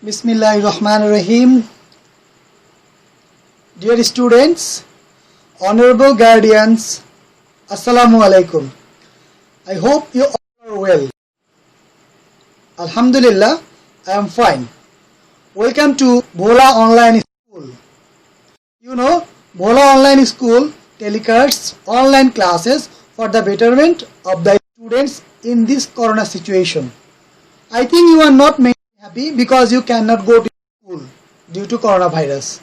Bismillahirrahmanirrahim. Dear students, honorable guardians, Assalamu alaikum. I hope you all are well. Alhamdulillah, I am fine. Welcome to Bhola Online School. You know, Bhola Online School telecasts online classes for the betterment of the students in this corona situation. I think you are not happy because you cannot go to school due to coronavirus.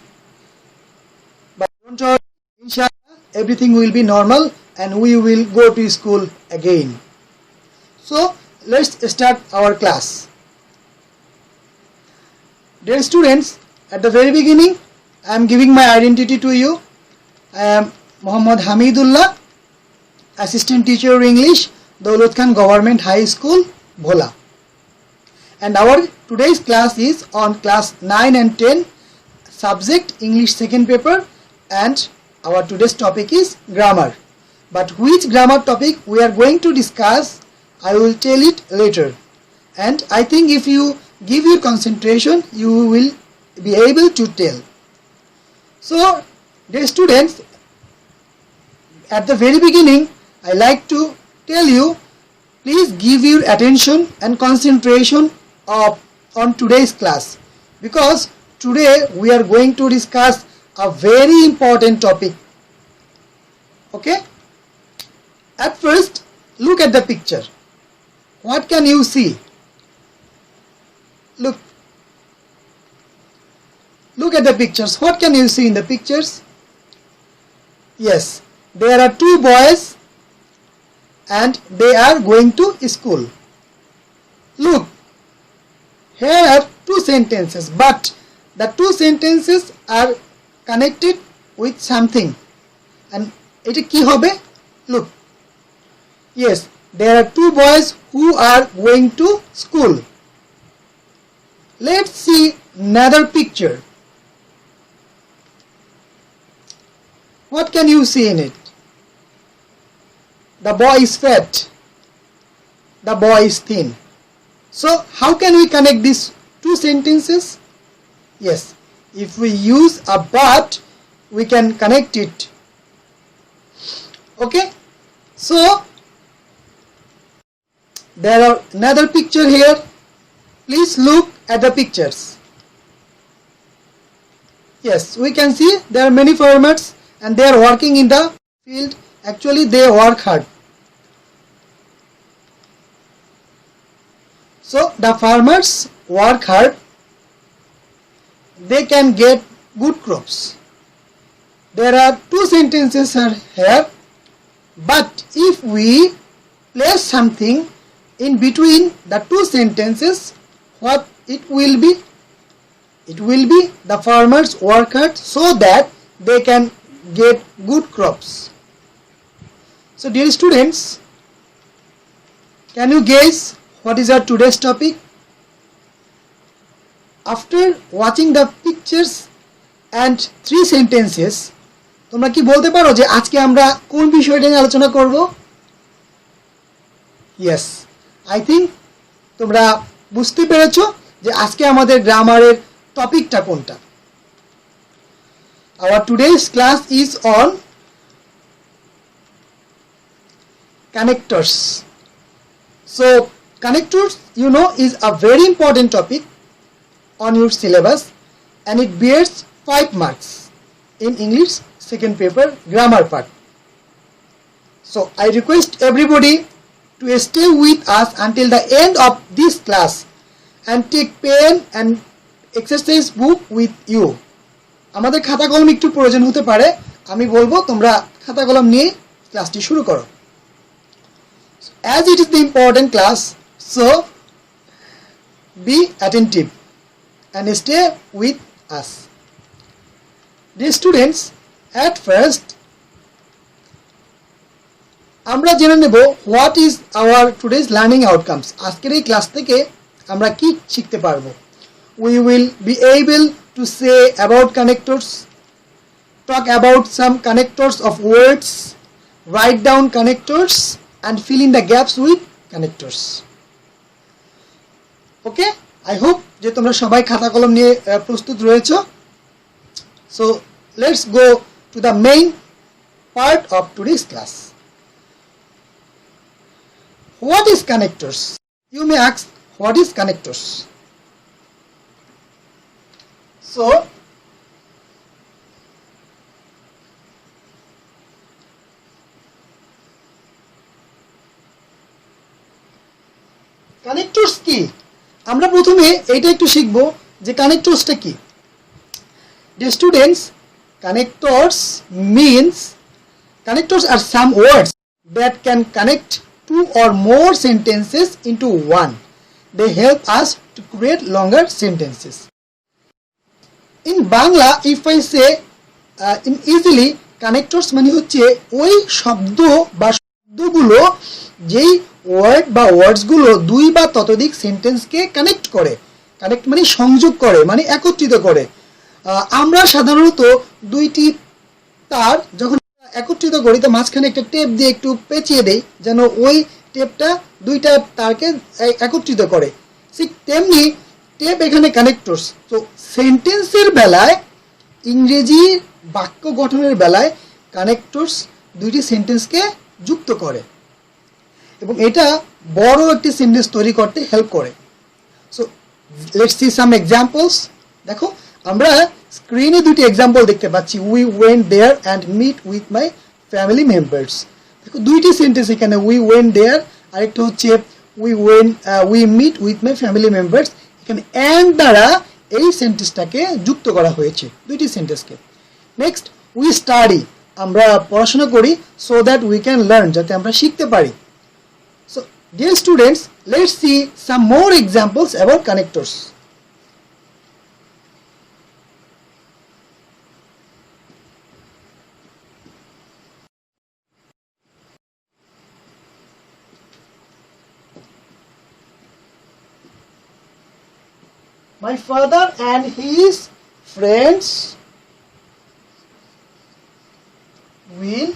But don't worry, inshallah, everything will be normal and we will go to school again. So, let's start our class. Dear students, at the very beginning, I am giving my identity to you. I am Muhammad Hamidullah, Assistant Teacher English, Daulat Khan Government High School, Bhola. And our today's class is on class 9 and 10, subject English second paper, and our today's topic is grammar. But which grammar topic we are going to discuss, I will tell it later. And I think if you give your concentration, you will be able to tell. So, dear students, at the very beginning, I like to tell you, please give your attention and concentration on today's class, because today we are going to discuss a very important topic. Okay? At first, look at the picture. What can you see? Look at the pictures. What can you see in the pictures? Yes, there are two boys and they are going to school. Look, here are two sentences, but the two sentences are connected with something. And it ki hobe? Look. Yes, there are two boys who are going to school. Let's see another picture. What can you see in it? The boy is fat. The boy is thin. So, how can we connect these two sentences? Yes, if we use a but, we can connect it. Okay? So, there are another picture here. Please look at the pictures. Yes, we can see there are many farmers and they are working in the field. Actually, they work hard. So, the farmers work hard, they can get good crops. There are two sentences here, but if we place something in between the two sentences, what it will be? It will be the farmers work hard so that they can get good crops. So, dear students, can you guess what is our today's topic? After watching the pictures and three sentences, তোমরা কি বলতে পারো যে আজকে আমরা কোন বিষয়টা নিয়ে আলোচনা করব? Yes, I think তোমরা বুঝতে পেরেছো যে আজকে আমাদের গ্রামারের টপিকটা কোনটা. Our today's class is on connectors. So, connectors, you know, is a very important topic on your syllabus and it bears 5 marks in English second paper grammar part. So, I request everybody to stay with us until the end of this class and take pen and exercise book with you. আমাদের খাতা কলম একটু প্রয়োজন হতে পারে, আমি বলবো তোমরা খাতা কলম নিয়ে ক্লাসটি শুরু করো. As it is the important class, so be attentive and stay with us. Dear students, at first আমরা জেনে নেব what is our today's learning outcomes. আজকের এই ক্লাস থেকে আমরা কি শিখতে পারবো? We will be able to say about connectors, talk about some connectors of words, write down connectors and fill in the gaps with connectors. Okay, I hope যে তোমরা সবাই খাতা কলম নিয়ে প্রস্তুত রয়েছো। So let's go to the main part of today's class. What is connectors? You may ask, what is connectors? So, connectors কি? আমরা প্রথমে এইটা একটু শিখব যে connectorsটা কি। Dear students, connectors are some words that can connect two or more sentences into one. They help us to create longer sentences. In Bangla, if I say in easily, connectors মানে হচ্ছে ওই শব্দ বা শব্দগুলো যেই ওয়ার্ড বা ওয়ার্ডসগুলো দুই বা ততোধিক সেন্টেন্সকে কানেক্ট করে। কানেক্ট মানে সংযোগ করে, মানে একত্রিত করে। আমরা সাধারণত দুইটি তার যখন একত্রিত করি তো মাঝখানে একটা টেপ দিয়ে একটু পেঁচিয়ে দেই যেন ওই টেপটা দুইটা তারকে একত্রিত করে। ঠিক তেমনি টেপ এখানে কানেক্টরস। তো সেন্টেন্সের বেলায়, ইংরেজি বাক্য গঠনের বেলায় কানেক্টরস দুইটি সেন্টেন্সকে যুক্ত করে এবং এটা বড় একটি সেন্টেন্স তৈরি করতে হেল্প করে। So let's see some examples. দেখো আমরা স্ক্রিনে দুটি এক্সাম্পল দেখতে পাচ্ছি, we went there and meet with my family members. দেখো দুইটি সেন্টেন্স এখানে, উই ওয়েন্ট দেয়ার, আরেকটা হচ্ছে we meet with my family members. এখানে অ্যান্ড দ্বারা এই সেন্টেন্সটাকে যুক্ত করা হয়েছে, দুইটি সেন্টেন্সকে। নেক্সট, উই স্টাডি, আমরা পড়াশোনা করি, so that we can learn, যাতে আমরা শিখতে পারি। So dear students, let's see some more examples about connectors. My father and his friends will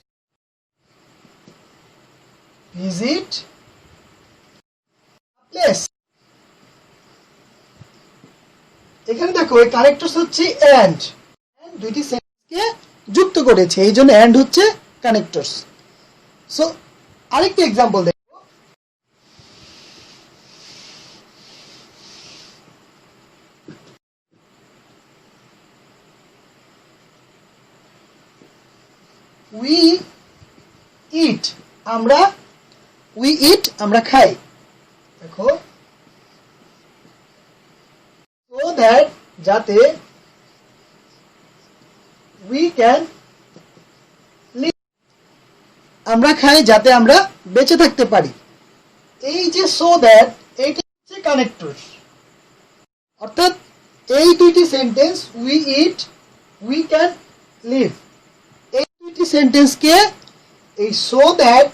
visit a place. এখানে দেখো এই কানেক্টরস হচ্ছে and দুইটি সেন্টেন্সকে যুক্ত করেছে, এই জন্য and হচ্ছে কানেক্টরস। সো আরেকটি এক্সাম্পল দেখো, we eat, আমরা খাই। দেখো so that, যাতে we can live, আমরা খাই যাতে আমরা বেঁচে থাকতে পারি। এই যে so that, এইটা হচ্ছে কানেক্টর। অর্থাৎ এই দুইটি sentence, we eat, we can live, এই দুইটি সেন্টেন্সকে এই সো দ্যাট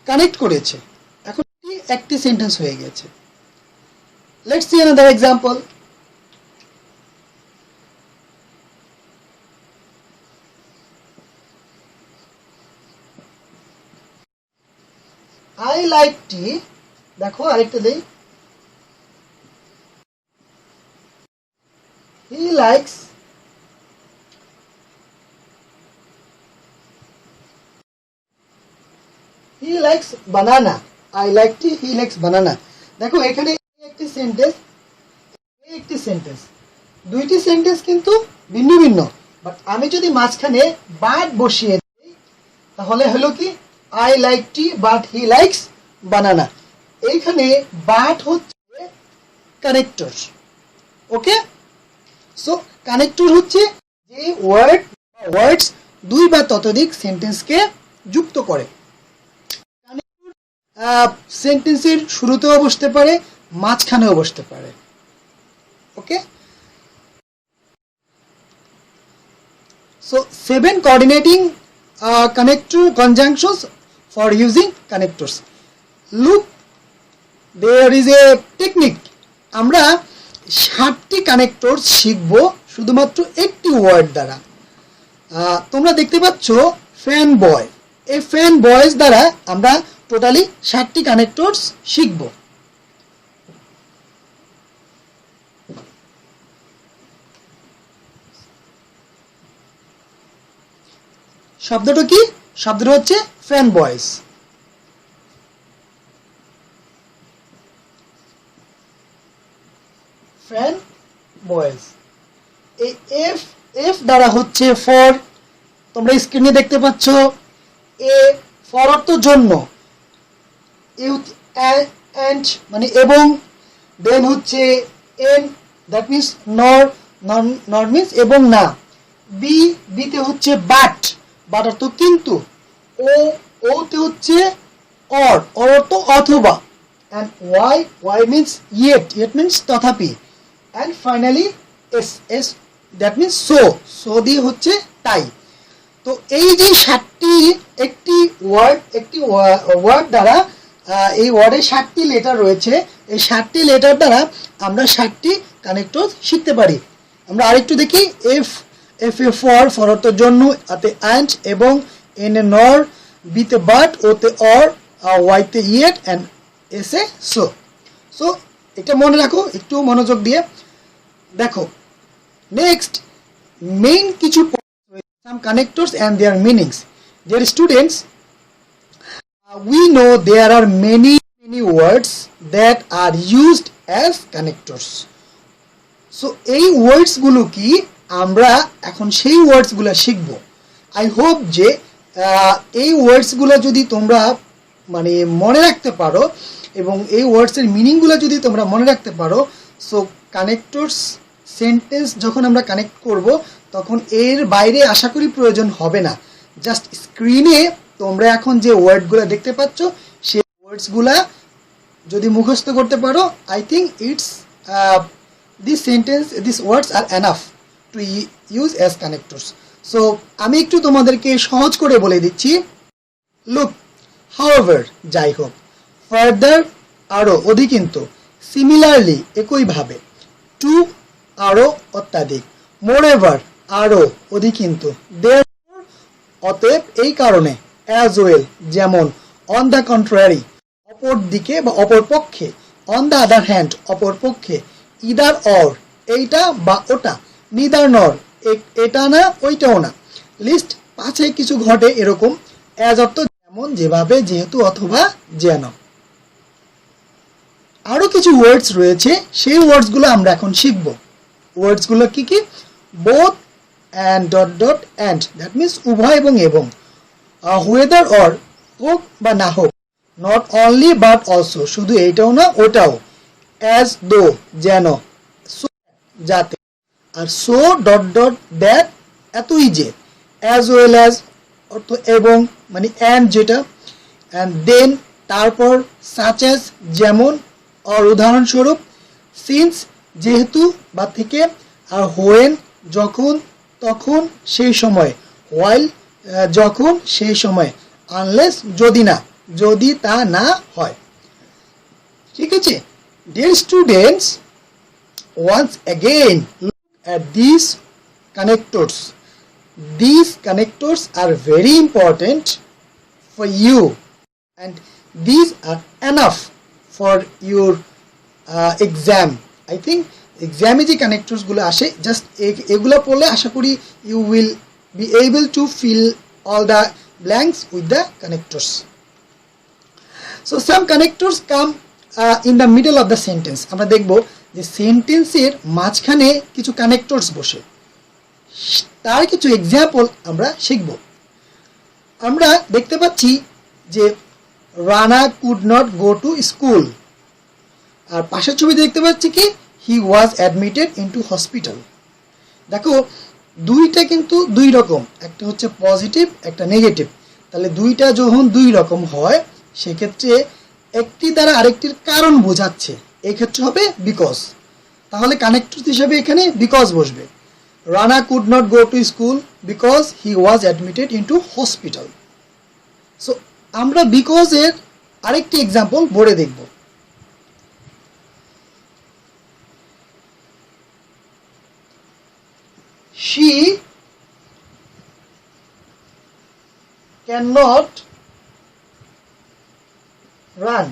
কানেক্ট করেছে, এখন একটি সেন্টেন্স হয়ে গেছে। Let's see another example. I like tea, দেখো আরেকটা দেই, he likes banana, I like tea, he likes banana. দেখো এখানে একটি সেন্টেন্স, দুইটি সেন্টেন্স কিন্তু ভিন্ন ভিন্ন, বাট আমি যদি মাঝখানে বাট বসিয়ে দিই তাহলে হলো কি I like tea but he likes banana। এইখানে বাট হচ্ছে কানেক্টর। ওকে, সো কানেক্টর হচ্ছে যে ওয়ার্ডস দুই বা ততোধিক সেন্টেন্সকে যুক্ত করে। সেন্টেন্সের শুরুতেও বসতে পারে, মাঝখানেও বসতে পারে। ওকে, so 7 coordinating connector conjunctions for using connectors. Look, there is a technique. আমরা 7টি কানেক্টর শিখব শুধুমাত্র একটি ওয়ার্ড দ্বারা। তোমরা দেখতে পাচ্ছ ফ্যান বয়, এই ফ্যান বয়েস দ্বারা আমরা টোটালি 7টি কানেক্টরস শিখব। শব্দটা কি? শব্দটা হচ্ছে ফ্যান বয়েজ। Fan boys. এই এফ এফ দ্বারা হচ্ছে ফর, তোমরা স্ক্রিনে দেখতে পাচ্ছ এ ফর অর্থ জন্য, অ্যান্ড মানে এবং, দেন হচ্ছে এন দ্যাট মিনস নর, নর মিনস এবং না। বি বিতে হচ্ছে বাট, বাট অর্থ কিন্তু। ও ওতে হচ্ছে অর, অর অর্থ অথবা। And Y Y means yet, yet means তথাপি। And finally S S that means so, so দিয়ে হচ্ছে তাই। তো এই যে 7টি একটি ওয়ার্ড দ্বারা, এই ওয়ার্ডে 7টি লেটার রয়েছে, এই 7টি লেটার দ্বারা আমরা 7টি কানেক্টর শিখতে পারি। আমরা আরেকটু দেখি। F F A for, for অর্থ জন্য, আতে অ্যান্ড এবং, এন এ নর, বিতে বাট, ওতে অর, ওয়াইতে ইয়েট, অ্যান্ড এস এ সো। সো এটা মনে রাখো একটু মনোযোগ দিয়ে দেখো। নেক্সট মেইন কিছু some connectors and their meanings. Dear students, we know there are many words that are used as connectors. So এই ওয়ার্ডস গুলো কি, আমরা এখন সেই ওয়ার্ডস গুলো শিখব। আই হোপ যে এই ওয়ার্ডস গুলো যদি তোমরা মানে মনে রাখতে পারো এবং এই ওয়ার্ডস এর মিনিং গুলো যদি তোমরা মনে রাখতে পারো, সো কানেক্টরস সেন্টেন্স যখন আমরা কানেক্ট করব তখন এর বাইরে আশা করি প্রয়োজন হবে না। জাস্ট স্ক্রিনে তোমরা এখন যে ওয়ার্ডগুলো দেখতে পাচ্ছ সেই ওয়ার্ডসগুলা যদি মুখস্থ করতে পারো, I think it's this sentence, this words R enough to use as connectors. So আমি একটু তোমাদেরকে সহজ করে বলে দিচ্ছি। লুক, হাউএভার যাই হোক, ফার্দার আরও, অধিকিন্তু, সিমিলারলি একইভাবে, টু আরও অত্যাধিক, মোরএভার আরও অধিকিন্তু, দেয়ারফর অতএব এই কারণে, অ্যাজ ওয়েল যেমন, অন দ্য কন্ট্রারি অপর দিকে বা অপর পক্ষে, অন দ্য আদার হ্যান্ড অপর পক্ষে, ইদার অর এইটা বা ওটা, নিদার নর এটা না ওইটাও না, লিস্ট পাছে কিছু ঘটে এরকম, অ্যাজ অর্থ যেমন, যেভাবে, যেহেতু, অথবা, যেন। আরো কিছু ওয়ার্ডস রয়েছে, সেই ওয়ার্ডসগুলো আমরা এখন শিখব। ওয়ার্ডসগুলো কি কি? Both and dot dot and, that means উভয় এবং, হুয়েদার অর হোক বা না হোক, নট অনলি বাট অলসো শুধু এইটাও না ওটাও, অ্যাজ দো যেন, সো যাতে, আর সো ডট ডট দ্যাট এতই যে, অ্যাজ ওয়েল অ্যাজ অর্থ এবং মানে অ্যান্ড যেটা, অ্যান্ড দেন তারপর, সাচ অ্যাজ যেমন, আর উদাহরণস্বরূপ, সিন্স যেহেতু বা থেকে, আর হোয়েন যখন, তখন, সেই সময়, হোয়াইল যখন, সেই সময়, আনলেস যদি না, যদি তা না হয়। ঠিক আছে? Dear students, once again look at these connectors. These connectors are very important for you and these are enough for your exam. I think exam যে connectors গুলো আসে, just এগুলো পড়লে আশা করি you will be able to fill all the blanks with the connectors. So some connectors come in the middle of the sentence. আমরা দেখব যে সেন্টেন্সের মাঝখানে কিছু কানেক্টরস বসে, তার কিছু এক্সাম্পল আমরা শিখব। আমরা দেখতে পাচ্ছি যে Rana could not go to school, আর পাশের ছবিতে দেখতে পাচ্ছি কি he was admitted into hospital. দেখো দুইটা কিন্তু দুই রকম, একটা হচ্ছে পজিটিভ, একটা নেগেটিভ। তাহলে দুইটা যখন দুই রকম হয় সেক্ষেত্রে একটি দ্বারা আরেকটির কারণ বোঝাচ্ছে, এই ক্ষেত্রে হবে বিকজ। তাহলে কানেক্টর হিসেবে এখানে বিকজ বসবে। Rana could not go to school because he was admitted into hospital. So আমরা বিকজ এর আরেকটি এক্সাম্পল বোর্ডে দেখব। She cannot run.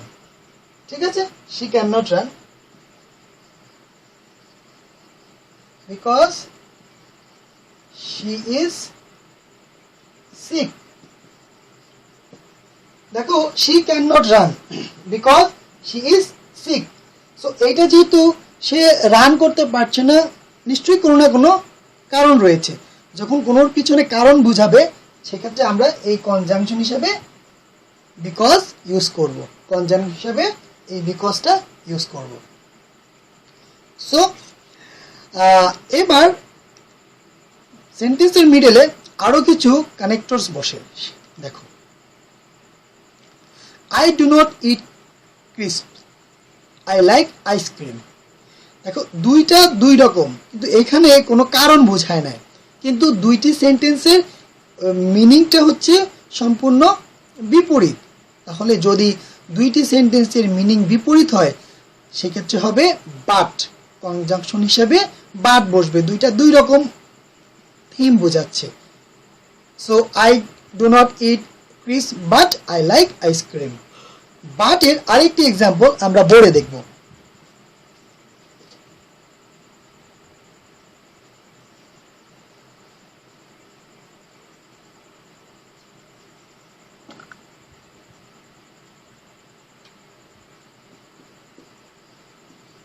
ঠিক আছে? She cannot run because she is sick. দেখো she cannot run because she is sick. So এইটা যেহেতু সে রান করতে পারছে না, নিশ্চয়ই কোনো না কোনো কারণ রয়েছে। যখন কোনোর পিছনে কারণ বোঝাবে সেক্ষেত্রে আমরা এই কনজাংশন হিসেবে বিকজ ইউজ করব, কনজাংশন হিসেবে এই বিকজটা ইউজ করব। সো এবার সেন্টেন্সের মিডলে আরো কিছু কানেক্টরস বসে। দেখো, I do not eat crisps. I like ice cream. দেখো দুইটা দুই রকম, কিন্তু এখানে কোনো কারণ বোঝায় না, কিন্তু দুইটি সেন্টেন্সের মিনিংটা হচ্ছে সম্পূর্ণ বিপরীত। তাহলে যদি দুইটি সেন্টেন্সের মিনিং বিপরীত হয় সেক্ষেত্রে হবে বাট, কনজাংশন হিসেবে বাট বসবে, দুইটা দুই রকম থিম বোঝাচ্ছে। So I do not eat crisp but I like ice cream. বাটের আরেকটি এক্সাম্পল আমরা বোর্ডে দেখব।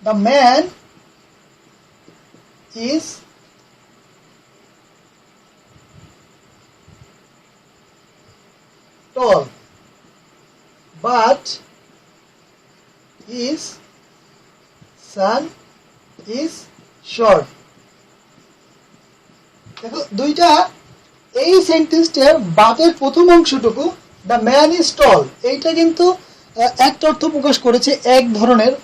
The man is tall but his son is short. দেখো দুইটা এই সেন্টেন্সটার বাটের প্রথম অংশটুকু দ্য ম্যান ইজ টল, এইটা কিন্তু একটা অর্থ প্রকাশ করেছে এক ধরনের।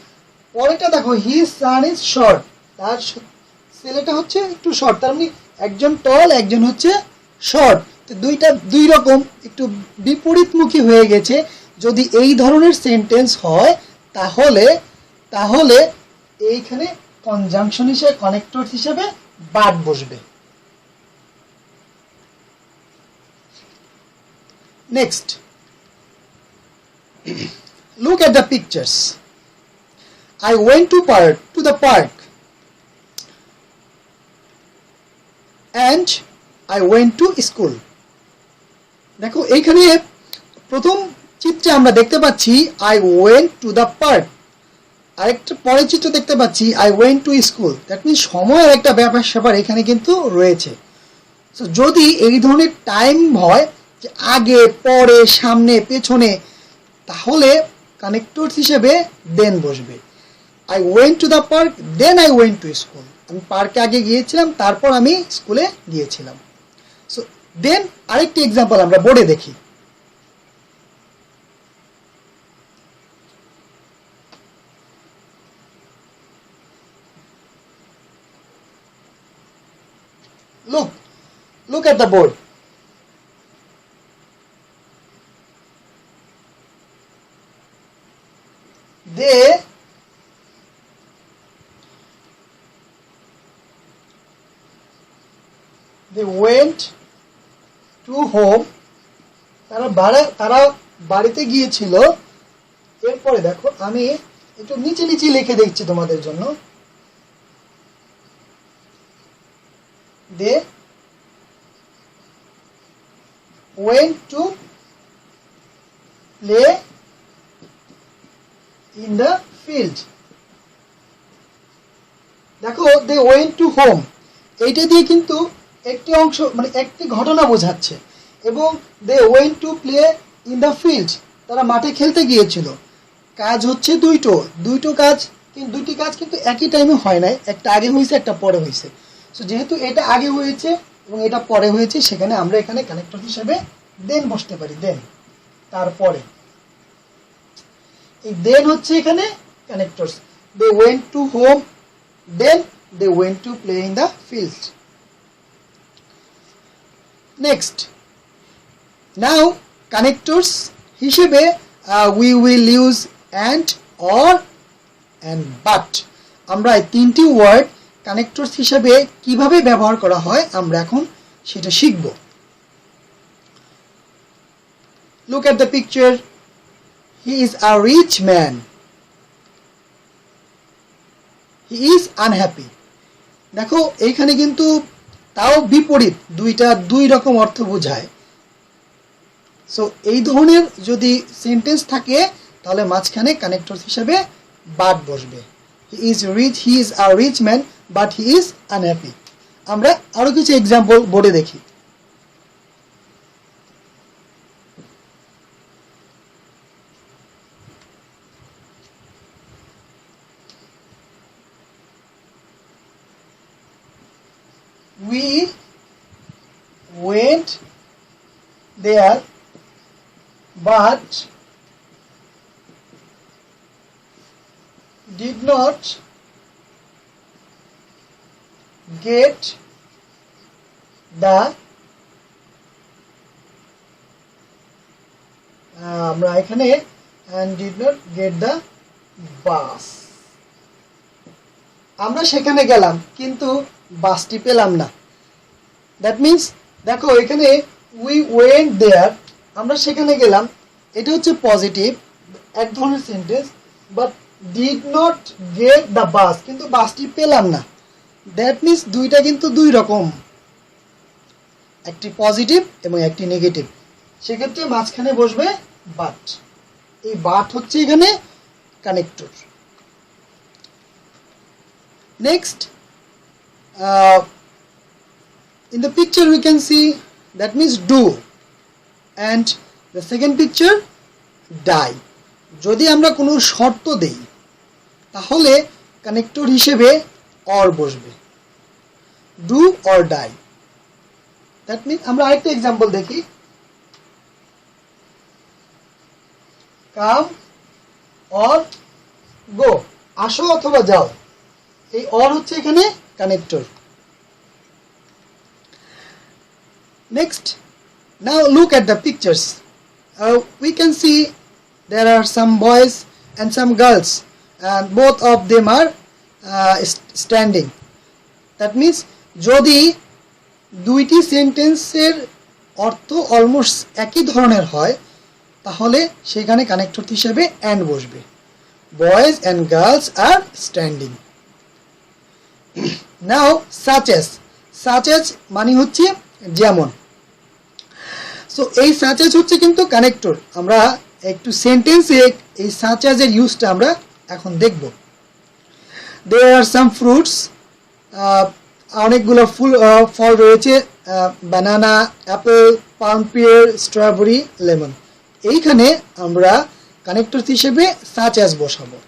পরেরটা দেখো হিজ সান ইজ শর্ট, তার ছেলেটা হচ্ছে একটু শর্ট, তার মানে একজন টল একজন হচ্ছে শর্ট। তো দুইটা দুই রকম একটু বিপরীতমুখী হয়ে গেছে। যদি এই ধরনের সেন্টেন্স হয় তাহলে তাহলে এইখানে কনজাংশন হিসেবে কানেক্টর হিসেবে বাট বসবে। Next, look at the pictures. I went to the park and I went to school. দেখো এইখানে প্রথম চিত্রে আমরা দেখতে পাচ্ছি I went to the park, আরেকটা পরের চিত্র দেখতে পাচ্ছি I went to school. That means সময়ের একটা ব্যাপার স্যাপার এখানে কিন্তু রয়েছে। সো যদি এই ধরনের টাইম হয় যে আগে পরে সামনে পেছনে, তাহলে কানেক্টর হিসেবে দেন বসবে। I went to the park then I went to school. আমি পার্কে আগে গিয়েছিলাম তারপর আমি স্কুলে গিয়েছিলাম। সো দেন আরেকটি এক্সাম্পল আমরা বোর্ডে দেখি। Look at the board. They went to home. তারা বাড়িতে গিয়েছিল। এরপরে দেখো আমি একটু নিচে নিচে লিখে দিচ্ছি তোমাদের জন্য। They went to play in the field. দেখো they went to home, এইটা দিয়ে কিন্তু একটি অংশ মানে একটি ঘটনা বোঝাচ্ছে, এবং they went to play in the field, তারা মাঠে খেলতে গিয়েছিল। কাজ হচ্ছে দুইটো কাজ, কিন্তু দুইটি কাজ কিন্তু একই টাইমে হয় নাই, একটা আগে হয়েছে একটা পরে হয়েছে। সো যেহেতু এটা আগে হয়েছে এবং এটা পরে হয়েছে, সেখানে আমরা এখানে কানেক্টর হিসেবে দেন বসতে পারি। দেন তারপরে এই দেন হচ্ছে এখানে connectors. they went to home then they went to play in the field. Next, now connectors হিসেবে we will use and, or, and but. আমরা এই তিনটি ওয়ার্ড কানেক্টরস হিসেবে কিভাবে ব্যবহার করা হয় আমরা এখন সেটা শিখব। Look at the picture. He is a rich man. He is unhappy. দেখো এইখানে কিন্তু তাও বিপরীত, দুই রকম অর্থ বোঝায়। সো এই ধরনের যদি সেন্টেন্স থাকে তাহলে মাঝখানে কানেক্টর হিসেবে বাট বসবে। He is rich, he is a rich man but he is unhappy. আমরা আরো কিছু এক্সাম্পল বোর্ডে দেখি। We went there but did not get the আমরা এখানে and did not get the bus, আমরা সেখানে গেলাম কিন্তু বাসটি পেলাম না। দ্যাট মিন্স দেখো এখানে উই ওয়েন্ট দেয়ার, আমরা সেখানে গেলাম, এটা হচ্ছে পজিটিভ এক ধরনের sentence, but did not get the bus, কিন্তু বাসটি পেলাম না। দ্যাট মিন্স দুইটা কিন্তু দুই রকম, একটি পজিটিভ এবং একটি নেগেটিভ। সেক্ষেত্রে মাঝখানে বসবে বাট। এই বাট হচ্ছে এখানে connector. Next, in the picture we can see that means do, and the second picture die. যদি আমরা কোনো শর্ত দেই তাহলে কানেক্টর হিসেবে or বসবে, do or die. that means আমরা আরেকটা एग्जांपल দেখি, come or go, আসো অথবা যাও। এই or হচ্ছে এখানে connector. Next, now look at the pictures. We can see there are some boys and some girls, and both of them are standing. That means যদি দুইটি সেন্টেন্সের অর্থ অলমোস্ট একই ধরনের হয় তাহলে সেখানে কানেক্টর হিসেবে and বসবে। Boys and girls are standing. Now such as মানে হচ্ছে যেমন। সো এই such as হচ্ছে কিন্তু কানেক্টর। আমরা একটু সেন্টেন্সে এই such as এর ইউজটা আমরা এখন দেখব। There are some fruits, অনেকগুলো ফল রয়েছে, বানানা, অ্যাপেল, পাম, পিয়ার, স্ট্রবেরি, লেমন। এইখানে আমরা কানেক্টর হিসেবে such as বসাবো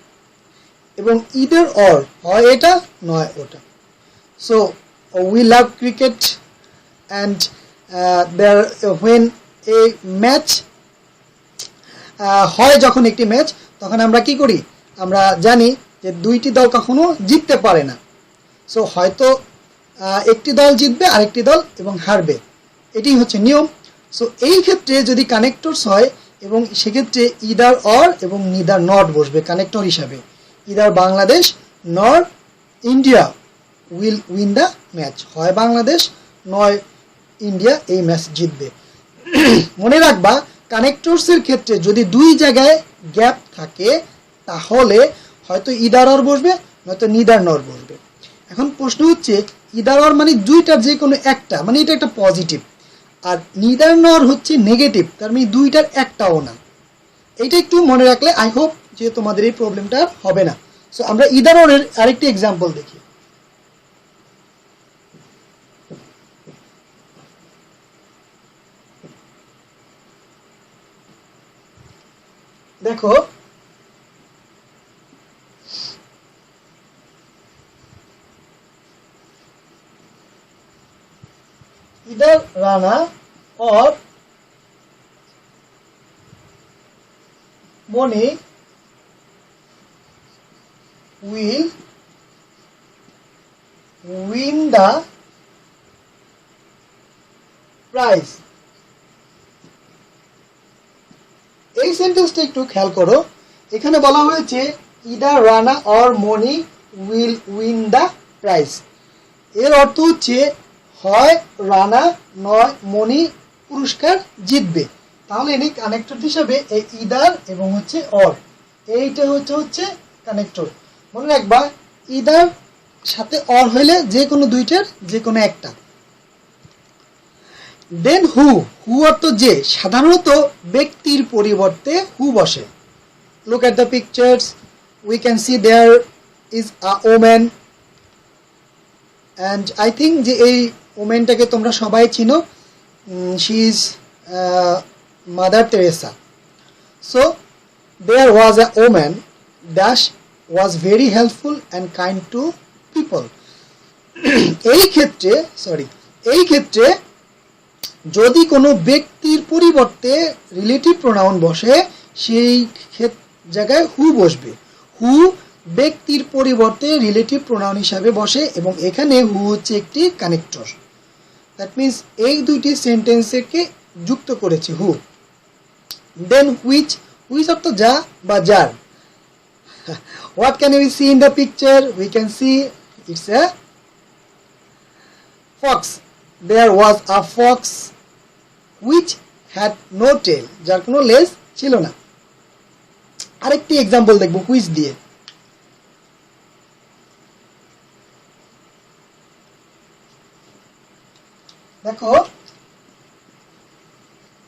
এবং either or, হয় এটা নয় ওটা। So we love cricket and there when a match হয়, যখন একটি ম্যাচ তখন আমরা কি করি, আমরা জানি যে দুইটি দল কখনো জিততে পারে না। সো হয়তো একটি দল জিতবে আরেকটি দল এবং হারবে, এটি হচ্ছে নিয়ম। সো এই ক্ষেত্রে যদি কানেক্টরস হয় এবং সেক্ষেত্রে ইদার অর এবং নিদার নট বসবে কানেক্টর হিসাবে। ইদার বাংলাদেশ নর India will win the match, হয় বাংলাদেশ নয় ইন্ডিয়া এই ম্যাচ জিতবে। মনে রাখবা কানেক্টরসের ক্ষেত্রে যদি দুই জায়গায় গ্যাপ থাকে তাহলে হয়তো ইদার অর বসবে নয়তো নিদার নর বসবে। এখন প্রশ্ন হচ্ছে ইদার অর মানে দুইটার যে কোনো একটা, মানে এটা একটা পজিটিভ, আর নিদার নর হচ্ছে নেগেটিভ, তার মানে দুইটার একটাও না। এইটা একটু মনে রাখলে আই হোপ যে তোমাদের এই প্রবলেমটা হবে না। সো আমরা ইদার অরের আরেকটি এক্সাম্পল দেখি। দেখো either Rana or Moni will win the prize. এই সেন্টেন্সটা একটু খেয়াল করো, এখানে বলা হয়েছে either Rana or Moni will win the prize. এর অর্থ হচ্ছে হয় রানা নয় মনি পুরস্কার জিতবে। তাহলে এনে কানেক্টর হিসাবে এই ইদার এবং হচ্ছে অর, এইটা হচ্ছে কানেক্টর। মনে রাখবা ইদার সাথে অর হইলে যে কোনো দুইটার যে কোনো একটা। দেন হু অর্থ যে, সাধারণত ব্যক্তির পরিবর্তে হু বসে। Look at the pictures, we can see there is a woman, and I think যে এই ওমেনটাকে তোমরা সবাই চিনো, she is Mother Teresa. So there was a woman dash was very helpful and kind to people. এই ক্ষেত্রে যদি কোনো ব্যক্তির পরিবর্তে রিলেটিভ প্রোনাউন বসে, সেই জায়গায় হু বসবে। হু ব্যক্তির পরিবর্তে রিলেটিভ প্রোনাউন হিসাবে বসে এবং এখানে হু হচ্ছে একটি কানেক্টর। দ্যাট মিনস এই দুইটি সেন্টেন্সকে যুক্ত করেছে হু। দেন হুইচ অর্থ যা বা যার। What can we see in the picture? We can see it's a fox. There was a fox which had no tail, যার কোনো লেজ ছিল না। আরেকটি এক্সাম্পল দেখব হুইচ দিয়ে। দেখো,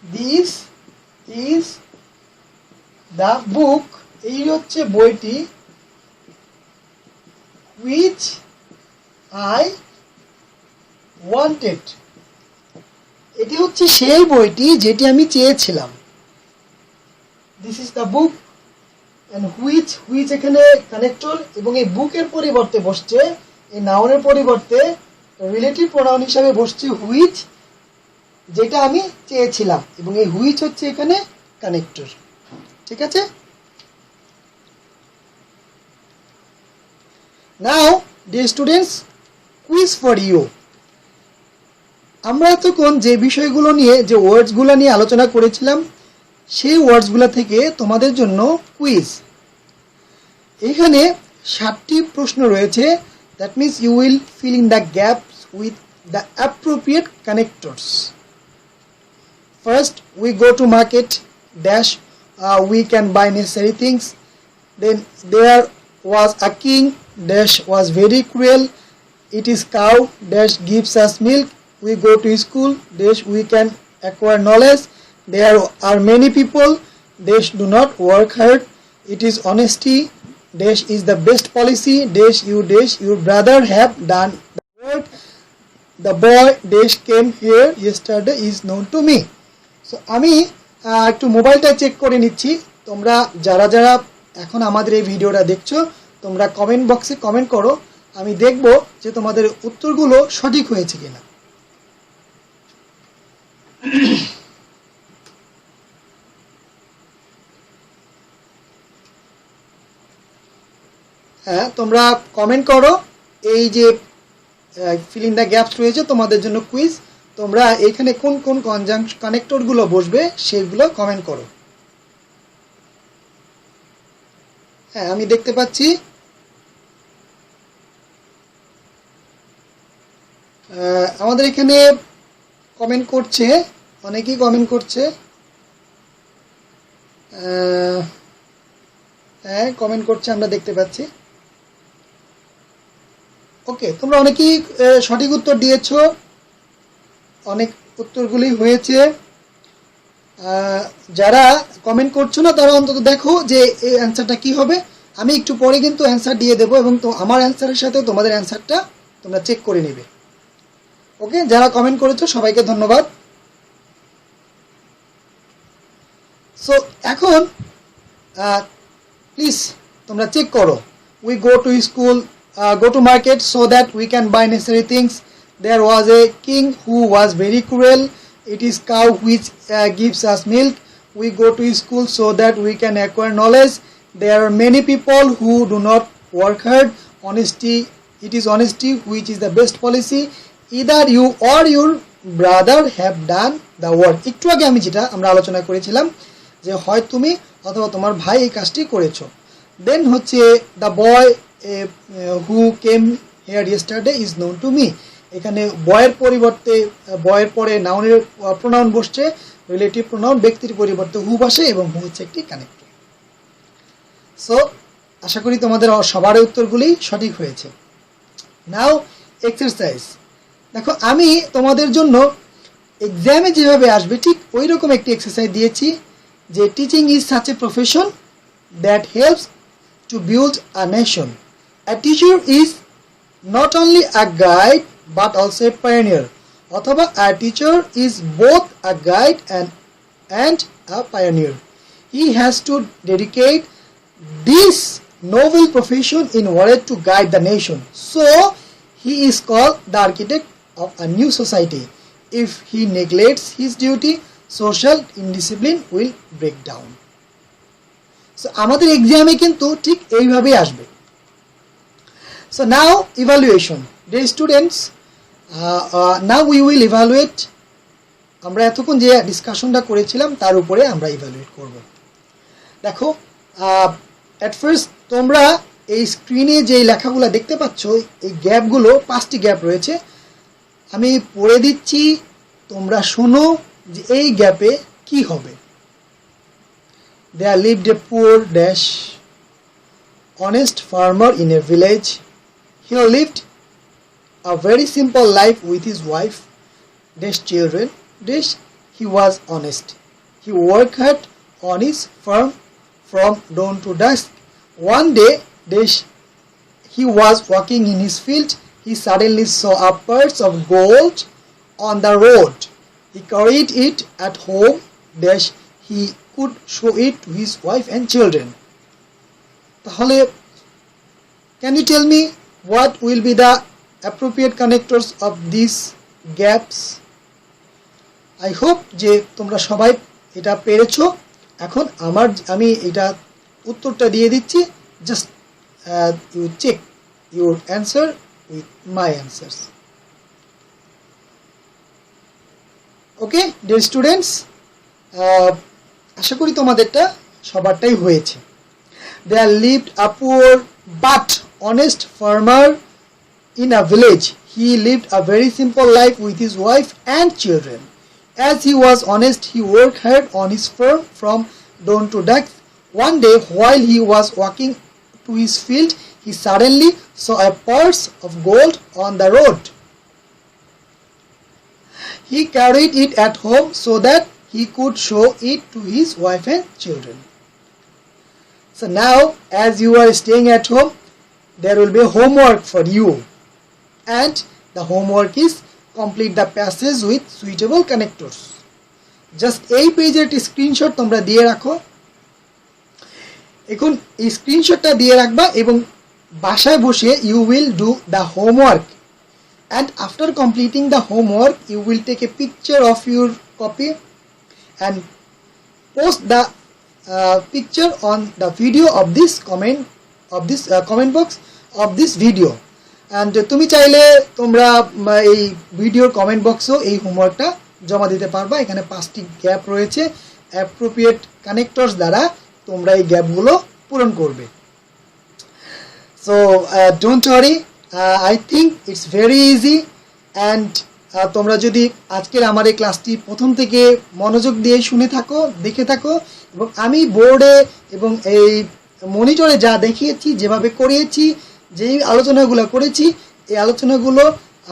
দিস ইজ দ্য বুক, এই হচ্ছে বইটি, which I wanted, এটি হচ্ছে সেই বইটি যেটি আমি চেয়েছিলাম। This is the book, and which এখানে কানেক্টর এবং এই বুকের পরিবর্তে বসছে, এই নাউনের পরিবর্তে রিলেটিভ প্রোনাউন হিসাবে বসছে হুইচ, যেটা আমি চেয়েছিলাম, এবং এই হুইচ হচ্ছে এখানে কানেক্টর। ঠিক আছে? Now dear students, quiz for you. আমরা এতক্ষণ যে বিষয়গুলো নিয়ে, যে ওয়ার্ডসগুলো নিয়ে আলোচনা করেছিলাম, সেই ওয়ার্ডসগুলো থেকে তোমাদের জন্য কুইজ। এখানে 7টি প্রশ্ন রয়েছে। That means you will fill in the gaps with the appropriate connectors. First, we go to market dash we can buy necessary things. Then there was a king dash was very cruel. It is cow dash gives us milk. We go to school dash we can acquire knowledge. There are many people dash do not work hard. It is honesty dash is the best policy dash your brother have done the work. The boy dash came here yesterday is known to me. So আমি একটু মোবাইলটা check করে নিচ্ছি। তোমরা যারা যারা এখন আমাদের এই ভিডিওটা দেখছো, তোমরা কমেন্ট বক্সে কমেন্ট করো, আমি দেখব যে তোমাদের উত্তরগুলো সঠিক হয়েছে কিনা। হ্যাঁ, তোমরা কমেন্ট করো। এই যে ফিল ইন দ্য গ্যাপস রয়েছে তোমাদের জন্য কুইজ, তোমরা এখানে কোন কোন কানেক্টরগুলো বসবে সেগুলো কমেন্ট করো। হ্যাঁ, আমি দেখতে পাচ্ছি আমাদের এখানে কমেন্ট করছে, অনেকেই কমেন্ট করছে। হ্যাঁ, কমেন্ট করছে, আমরা দেখতে পাচ্ছি। ওকে, তোমরা অনেকেই সঠিক উত্তর দিয়েছো, অনেক উত্তরগুলি হয়েছে। যারা কমেন্ট করছো না তারা অন্তত দেখো যে এই অ্যান্সারটা কি হবে। আমি একটু পরে কিন্তু অ্যান্সার দিয়ে দেবো এবং তো আমার অ্যান্সারের সাথে তোমাদের অ্যান্সারটা তোমরা চেক করে নেবে। ওকে, যারা কমেন্ট করেছো সবাইকে ধন্যবাদ। সো এখন প্লিজ তোমরা চেক করো। We go to school, go to market so that we can buy necessary things. There was a king who was very cruel. It is cow which gives us milk. We go to school so that we can acquire knowledge. There are many people who do not work hard. Honesty, it is honesty which is the best policy. Either you or your brother have done the work. একটু আগে আমি যেটা আমরা আলোচনা করেছিলাম যে হয় তুমি অথবা তোমার ভাই এই কাজটি করেছো। দেন হচ্ছে the boy who came here yesterday is known to me. এখানে বয়ের পরিবর্তে, বয়ের পরে নাউনের প্রোনাউন বসছে, রিলেটিভ প্রোনাউন, ব্যক্তির পরিবর্তে হু বসে এবং হু হচ্ছে একটি কানেক্টর। সো আশা করি তোমাদের সবার উত্তরগুলি সঠিক হয়েছে। নাও এক্সারসাইজ। দেখো, আমি তোমাদের জন্য এক্সামে যেভাবে আসবে ঠিক ওই রকম একটি এক্সারসাইজ দিয়েছি যে teaching is such a profession that helps to build a nation. A teacher is not only a guide but also a pioneer, অথবা a teacher is both a guide and a pioneer. He has to dedicate this noble profession in order to guide the nation. So he is called the architect of a new society. If he neglects his duty, social indiscipline will break down. So আমাদের এক্সামে কিন্তু ঠিক এইভাবেই আসবে। So now evaluation. Dear students, now we will evaluate. আমরা এতক্ষণ যে ডিসকাশনটা করেছিলাম তার উপরে আমরা ইভ্যালুয়েট করব। দেখো, at first তোমরা এই স্ক্রিনে যে লেখাগুলো দেখতে পাচ্ছ, এই গ্যাপগুলো 5টি গ্যাপ রয়েছে। আমি পড়ে দিচ্ছি, তোমরা শোনো যে এই গ্যাপে কি হবে। There lived a poor dash honest farmer in a village. He lived a very simple life with his wife, dash children, dash he was honest. He worked hard on his farm from dawn to dusk. One day, dash he was walking in his field. He suddenly saw a purse of gold on the road. He carried it at home, dash he could show it to his wife and children. তাহলে, can you tell me what will be the appropriate connectors of these gaps? I hope যে তোমরা সবাই এটা পেরেছো। এখন আমি এটা উত্তরটা দিয়ে দিচ্ছি, just you check your answer with my answers. Okay, dear students, আশা করি তোমাদেরটা সবারটাই হয়েছে। There lived a poor but honest farmer in a village. He lived a very simple life with his wife and children. As he was honest, he worked hard on his farm from dawn to dusk. One day, while he was walking to his field, he suddenly saw a purse of gold on the road. He carried it at home so that he could show it to his wife and children. So now, as you are staying at home, there will be homework for you, and the homework is complete the passage with suitable connectors. Just এই পেজের একটি screenshot তোমরা দিয়ে রাখো। এখন এই স্ক্রিনশটটা দিয়ে রাখবা এবং বাসায় বসে you will do the homework, and after completing the homework you will take a picture of your copy and post the picture on the video of this comment box of this video. And তুমি চাইলে তোমরা এই ভিডিওর comment বক্সেও এই হোমওয়ার্কটা জমা দিতে পারবা। এখানে 5টি গ্যাপ রয়েছে, অ্যাপ্রোপ্রিয়েট কানেক্টরস দ্বারা তোমরা এই গ্যাপগুলো পূরণ করবে। So don't worry, I think it's very easy. And তোমরা যদি আজকের আমার এই ক্লাসটি প্রথম থেকে মনোযোগ দিয়ে শুনে থাকো, দেখে থাকো, এবং আমি বোর্ডে এবং এই মনিটরে যা দেখিয়েছি, যেভাবে করিয়েছি, যেই আলোচনাগুলো করেছি, এই আলোচনাগুলো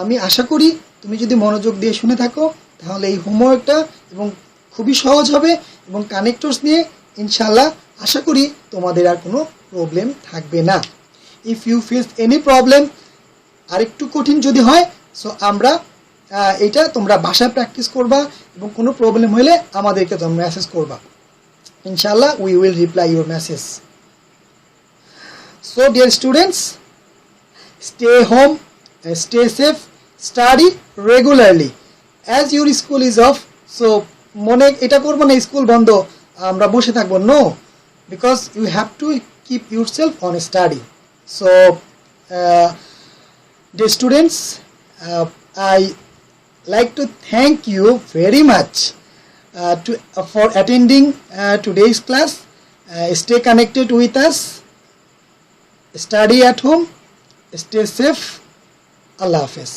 আমি আশা করি তুমি যদি মনোযোগ দিয়ে শুনে থাকো তাহলে এই হোমওয়ার্কটা এবং খুবই সহজ হবে, এবং কানেক্টরস নিয়ে ইনশাআল্লাহ আশা করি তোমাদের আর কোনো প্রবলেম থাকবে না। If you face any problem, আর একটু কঠিন যদি হয়, সো আমরা এটা তোমরা বাসায় প্র্যাকটিস করবা, এবং কোনো প্রবলেম হলে আমাদেরকে তোমরা মেসেজ করবা। ইনশাআল্লাহ we will reply your message. So dear students, stay home, stay safe, study regularly. As your school is off, so মনে এটা করবো না স্কুল বন্ধ আমরা বসে থাকবো, no, because you have to keep yourself on study. So dear students, I like to thank you very much for attending today's class. Stay connected with us. Study at home, stay safe. Allah Hafiz.